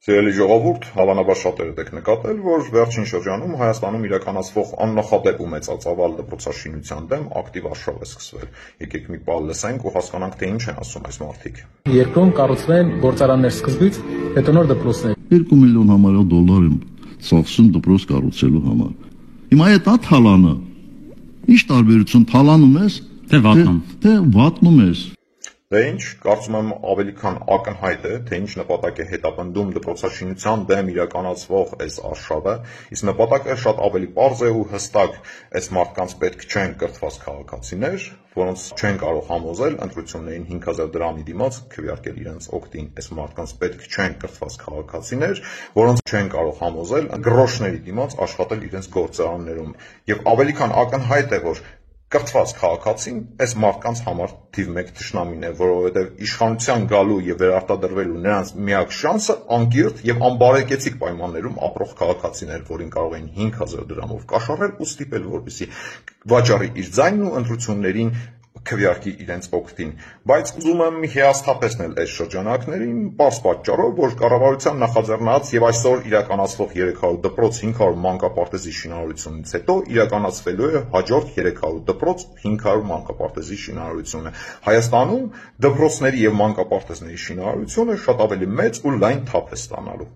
Սիրելի ժողովուրդ, հավանաբար շատերդ եք նկատել, որ վերջին շրջանում Հայաստանում իրականացվող աննախադեպ ու մեծածավալ դպրոցաշինության դեմ ակտիվ արշավ է սկսվել։ Եկեք մի պահ լսենք ու հասկանանք, թե ինչ են ասում այս մարդիկ։ Երկրում կառուցվեն գործարաններ սկզբից, հետո նոր դպրոցներ։ 2 միլիոն համարյա դոլար են ծախսում դպրոց կառուցելու համար։ Հիմա այդ թալանը, ինչ տարբերություն թալանում ես, թե վատնում ես։ Դե ինչ, կարծում եմ ավելի քան ակնհայտ է, թե ինչ նպատակ է հետապնդում դպրոցաշինության դեմ իրականացվող այս արշավը, իսկ նպատակը շատ ավելի պարզ է ու հստակ, այս մարդկանց պետք չեն կրթված քաղաքացիներ, որոնց չեն կարող համոզել ընտրություններին 5000 դրամի դիմաց քվեարկել իրենց օգտին, այս մարդկանց պետք չեն կրթված քաղաքացիներ, որոնց չեն կարող համոզել գրոշների դիմաց աշխատել իրենց գործարաններում, եւ ավելի քան ակնհայտ է, որ կրթված քաղաքացին այս մարդկանց համար թիվ 1 թշնամին է, որովհետև իշխանության գալու եւ վերարտադրվելու նրանց միակ շանսը անկիրթ եւ անբարեկեցիկ պայմաններում ապրող քաղաքացին էր, որին կարող էին 5000 դրամով կաշառել ու ստիպել, որպեսզի վաճառի իր ձայնն ու ընտրություններին քվեարկի իրենց օգտին, բայց ուզում եմ հիասթափեցնել այս շրջանակներին պարզ պատճառով, որ կառավարության նախաձեռնած եւ այսօր իրականացվող 300 դպրոց 500 մանկապարտեզի շինարարությունից հետո իրականացվելու է հաջորդ 300 դպրոց 500 մանկապարտեզի շինարարությունը։ Հայաստանում դպրոցների եւ մանկապարտեզների շինարարությունը շատ ավելի մեծ ու լայն թափ է ստանալու։